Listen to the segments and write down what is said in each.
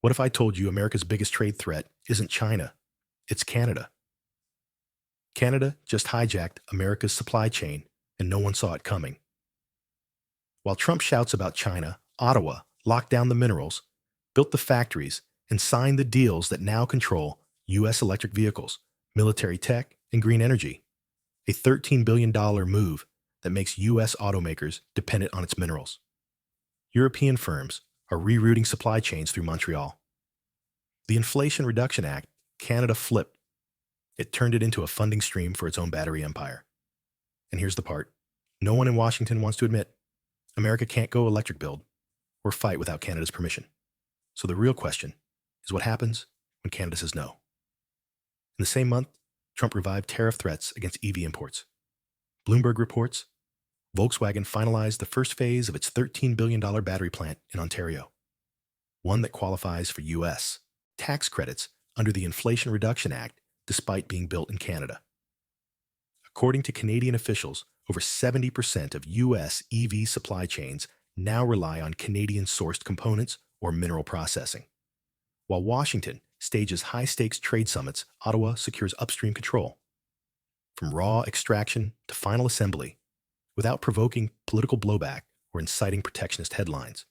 What if I told you America's biggest trade threat isn't China, it's Canada? Canada just hijacked America's supply chain, and no one saw it coming. While Trump shouts about China, Ottawa locked down the minerals, built the factories, and signed the deals that now control U.S. electric vehicles, military tech, and green energy. A $13 billion move that makes U.S. automakers dependent on its minerals. European firms are rerouting supply chains through Montreal. The Inflation Reduction Act, Canada flipped. It turned it into a funding stream for its own battery empire. And here's the part no one in Washington wants to admit: America can't go electric build or fight without Canada's permission. So the real question is what happens when Canada says no? In the same month, Trump revived tariff threats against EV imports. Bloomberg reports Volkswagen finalized the first phase of its $13 billion battery plant in Ontario, one that qualifies for U.S. tax credits under the Inflation Reduction Act despite being built in Canada. According to Canadian officials, over 70% of U.S. EV supply chains now rely on Canadian-sourced components or mineral processing. While Washington stages high-stakes trade summits, Ottawa secures upstream control, from raw extraction to final assembly, without provoking political blowback or inciting protectionist headlines.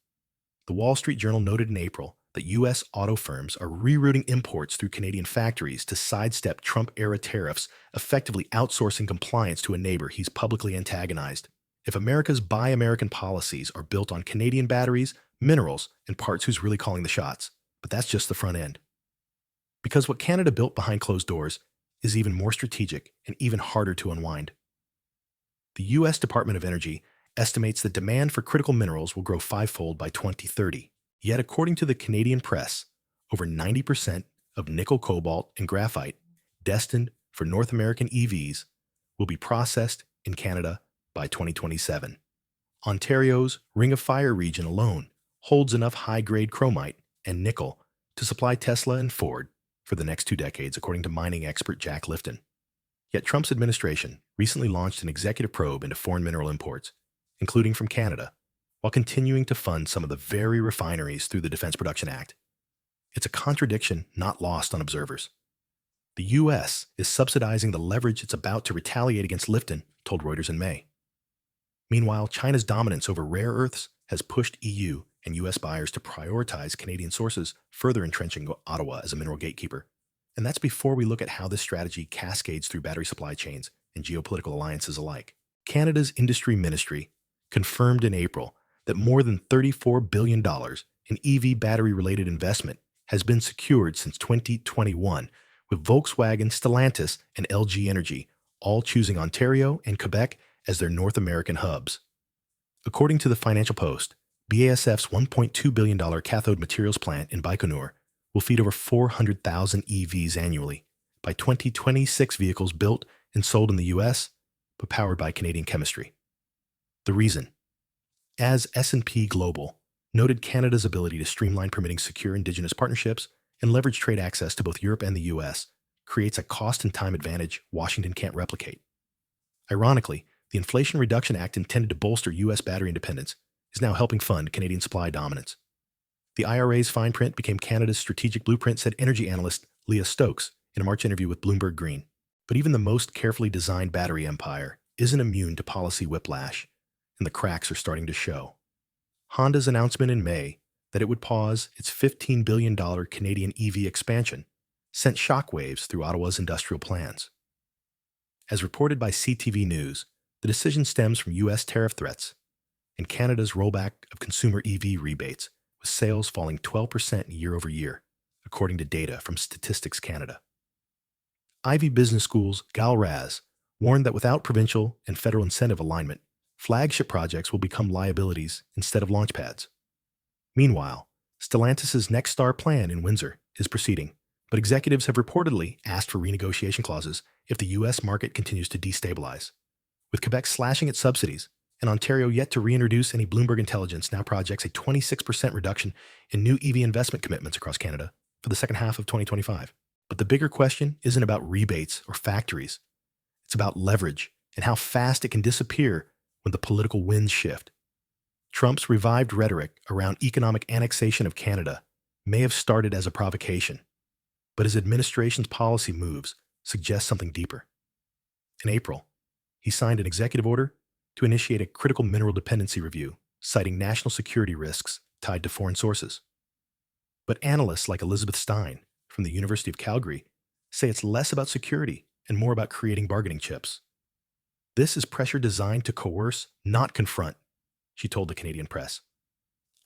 The Wall Street Journal noted in April that U.S. auto firms are rerouting imports through Canadian factories to sidestep Trump-era tariffs, effectively outsourcing compliance to a neighbor he's publicly antagonized. If America's Buy American policies are built on Canadian batteries, minerals, and parts, who's really calling the shots? But that's just the front end. Because what Canada built behind closed doors is even more strategic and even harder to unwind. The U.S. Department of Energy estimates that demand for critical minerals will grow fivefold by 2030. Yet, according to the Canadian press, over 90% of nickel, cobalt, and graphite destined for North American EVs will be processed in Canada by 2027. Ontario's Ring of Fire region alone holds enough high-grade chromite and nickel to supply Tesla and Ford for the next 2 decades, according to mining expert Jack Lifton. Yet Trump's administration recently launched an executive probe into foreign mineral imports, including from Canada, while continuing to fund some of the very refineries through the Defense Production Act. It's a contradiction not lost on observers. The U.S. is subsidizing the leverage it's about to retaliate against, Lifton told Reuters in May. Meanwhile, China's dominance over rare earths has pushed EU and U.S. buyers to prioritize Canadian sources, further entrenching Ottawa as a mineral gatekeeper. And that's before we look at how this strategy cascades through battery supply chains and geopolitical alliances alike. Canada's industry ministry confirmed in April that more than $34 billion in EV battery-related investment has been secured since 2021, with Volkswagen, Stellantis, and LG Energy all choosing Ontario and Quebec as their North American hubs. According to the Financial Post, BASF's $1.2 billion cathode materials plant in Baikonur will feed over 400,000 EVs annually. By 2026, vehicles built and sold in the U.S., but powered by Canadian chemistry. The reason? As S&P Global noted, Canada's ability to streamline permitting, secure Indigenous partnerships, and leverage trade access to both Europe and the U.S. creates a cost and time advantage Washington can't replicate. Ironically, the Inflation Reduction Act, intended to bolster U.S. battery independence, is now helping fund Canadian supply dominance. The IRA's fine print became Canada's strategic blueprint, said energy analyst Leah Stokes in a March interview with Bloomberg Green. But even the most carefully designed battery empire isn't immune to policy whiplash, and the cracks are starting to show. Honda's announcement in May that it would pause its $15 billion Canadian EV expansion sent shockwaves through Ottawa's industrial plans. As reported by CTV News, the decision stems from U.S. tariff threats and Canada's rollback of consumer EV rebates, with sales falling 12% year over year, according to data from Statistics Canada. Ivy Business School's Gal Raz warned that without provincial and federal incentive alignment, flagship projects will become liabilities instead of launchpads. Meanwhile, Stellantis' Next Star plan in Windsor is proceeding, but executives have reportedly asked for renegotiation clauses if the U.S. market continues to destabilize. With Quebec slashing its subsidies and Ontario yet to reintroduce any, Bloomberg Intelligence now projects a 26% reduction in new EV investment commitments across Canada for the second half of 2025. But the bigger question isn't about rebates or factories. It's about leverage and how fast it can disappear when the political winds shift. Trump's revived rhetoric around economic annexation of Canada may have started as a provocation, but his administration's policy moves suggest something deeper. In April, he signed an executive order to initiate a critical mineral dependency review, citing national security risks tied to foreign sources. But analysts like Elizabeth Stein from the University of Calgary say it's less about security and more about creating bargaining chips. This is pressure designed to coerce, not confront, she told the Canadian press.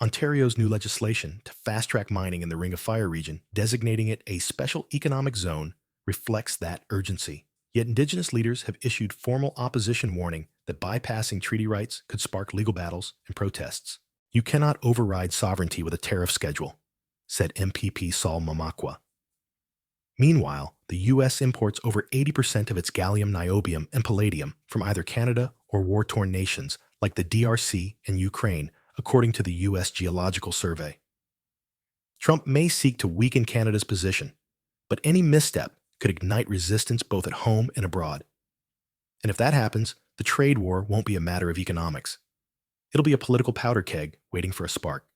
Ontario's new legislation to fast-track mining in the Ring of Fire region, designating it a special economic zone, reflects that urgency. Yet Indigenous leaders have issued formal opposition warning that bypassing treaty rights could spark legal battles and protests. You cannot override sovereignty with a tariff schedule, said MPP Saul Mamakwa. Meanwhile, the U.S. imports over 80% of its gallium, niobium, and palladium from either Canada or war-torn nations like the DRC and Ukraine, according to the U.S. Geological Survey. Trump may seek to weaken Canada's position, but any misstep could ignite resistance both at home and abroad. And if that happens, the trade war won't be a matter of economics. It'll be a political powder keg waiting for a spark.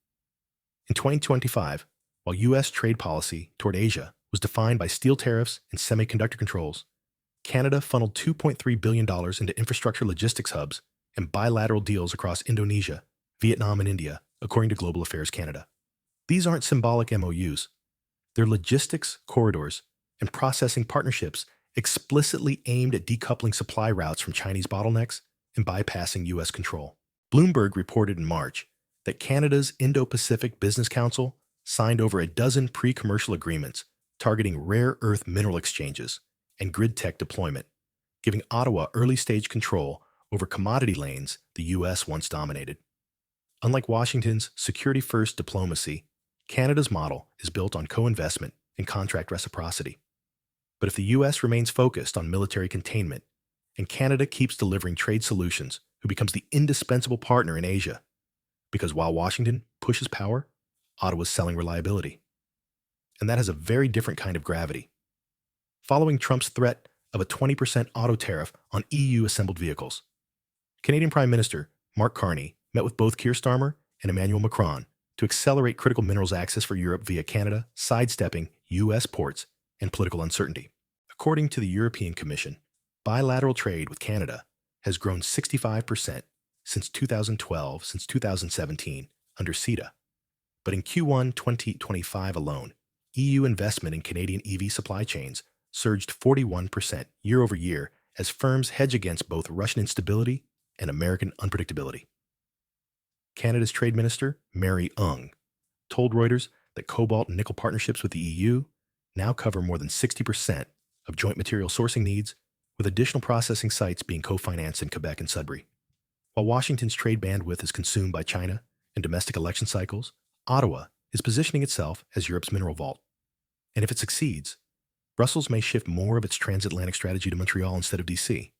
In 2025, while U.S. trade policy toward Asia was defined by steel tariffs and semiconductor controls, Canada funneled $2.3 billion into infrastructure logistics hubs and bilateral deals across Indonesia, Vietnam, and India, according to Global Affairs Canada. These aren't symbolic MOUs. They're logistics corridors and processing partnerships explicitly aimed at decoupling supply routes from Chinese bottlenecks and bypassing U.S. control. Bloomberg reported in March that Canada's Indo-Pacific Business Council signed over a dozen pre-commercial agreements targeting rare earth mineral exchanges and grid tech deployment, giving Ottawa early-stage control over commodity lanes the U.S. once dominated. Unlike Washington's security-first diplomacy, Canada's model is built on co-investment and contract reciprocity. But if the U.S. remains focused on military containment and Canada keeps delivering trade solutions, who becomes the indispensable partner in Asia? Because while Washington pushes power, Ottawa's selling reliability. And that has a very different kind of gravity. Following Trump's threat of a 20% auto tariff on EU-assembled vehicles, Canadian Prime Minister Mark Carney met with both Keir Starmer and Emmanuel Macron to accelerate critical minerals access for Europe via Canada, sidestepping U.S. ports and political uncertainty. According to the European Commission, bilateral trade with Canada has grown 65% since 2017 under CETA. But in Q1 2025 alone, EU investment in Canadian EV supply chains surged 41% year over year as firms hedge against both Russian instability and American unpredictability. Canada's Trade Minister, Mary Ung, told Reuters that cobalt and nickel partnerships with the EU now cover more than 60% of joint material sourcing needs, with additional processing sites being co-financed in Quebec and Sudbury. While Washington's trade bandwidth is consumed by China and domestic election cycles, Ottawa is positioning itself as Europe's mineral vault. And if it succeeds, Brussels may shift more of its transatlantic strategy to Montreal instead of D.C.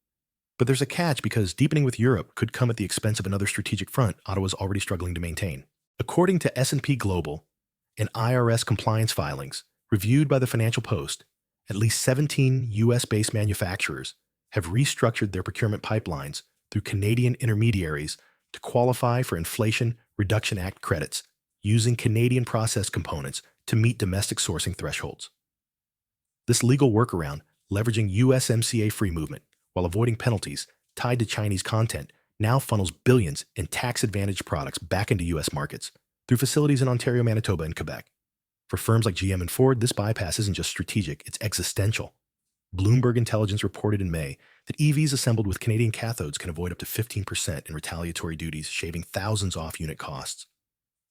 But there's a catch because deepening with Europe could come at the expense of another strategic front Ottawa's already struggling to maintain. According to S&P Global and IRS compliance filings reviewed by the Financial Post, at least 17 U.S.-based manufacturers have restructured their procurement pipelines through Canadian intermediaries to qualify for Inflation Reduction Act credits, using Canadian processed components to meet domestic sourcing thresholds. This legal workaround, leveraging USMCA free movement while avoiding penalties tied to Chinese content, now funnels billions in tax-advantaged products back into U.S. markets through facilities in Ontario, Manitoba, and Quebec. For firms like GM and Ford, this bypass isn't just strategic, it's existential. Bloomberg Intelligence reported in May that EVs assembled with Canadian cathodes can avoid up to 15% in retaliatory duties, shaving thousands off unit costs.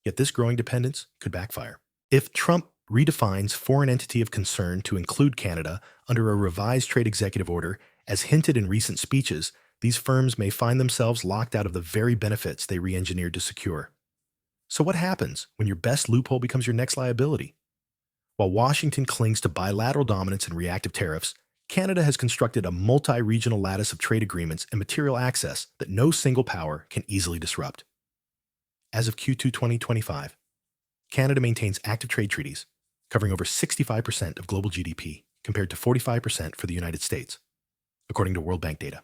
Yet this growing dependence could backfire. If Trump redefines foreign entity of concern to include Canada under a revised trade executive order, as hinted in recent speeches, these firms may find themselves locked out of the very benefits they re-engineered to secure. So what happens when your best loophole becomes your next liability? While Washington clings to bilateral dominance and reactive tariffs, Canada has constructed a multi-regional lattice of trade agreements and material access that no single power can easily disrupt. As of Q2 2025, Canada maintains active trade treaties covering over 65% of global GDP, compared to 45% for the United States, according to World Bank data.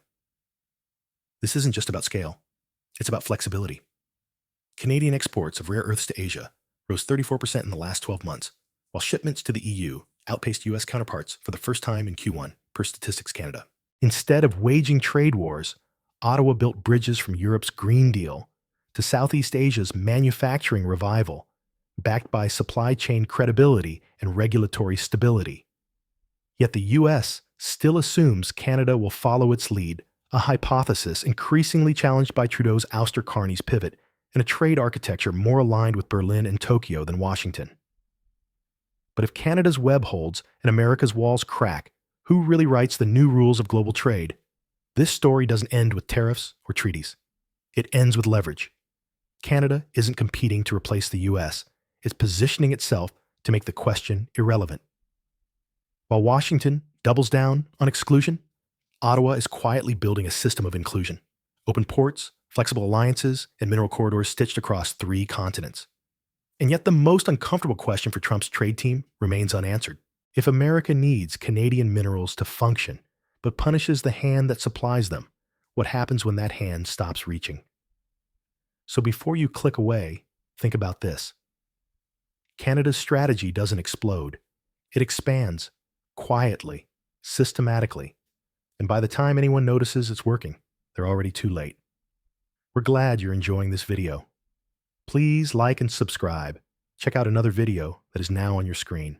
This isn't just about scale, it's about flexibility. Canadian exports of rare earths to Asia rose 34% in the last 12 months, while shipments to the EU outpaced U.S. counterparts for the first time in Q1, per Statistics Canada. Instead of waging trade wars, Ottawa built bridges from Europe's Green Deal to Southeast Asia's manufacturing revival, backed by supply chain credibility and regulatory stability. Yet the U.S. still assumes Canada will follow its lead, a hypothesis increasingly challenged by Trudeau's ouster-Carney's pivot and a trade architecture more aligned with Berlin and Tokyo than Washington. But if Canada's web holds and America's walls crack, who really writes the new rules of global trade? This story doesn't end with tariffs or treaties. It ends with leverage. Canada isn't competing to replace the U.S. It's positioning itself to make the question irrelevant. While Washington doubles down on exclusion, Ottawa is quietly building a system of inclusion. Open ports, flexible alliances, and mineral corridors stitched across 3 continents. And yet the most uncomfortable question for Trump's trade team remains unanswered. If America needs Canadian minerals to function, but punishes the hand that supplies them, what happens when that hand stops reaching? So before you click away, think about this. Canada's strategy doesn't explode. It expands, quietly, systematically. And by the time anyone notices it's working, they're already too late. We're glad you're enjoying this video. Please like and subscribe. Check out another video that is now on your screen.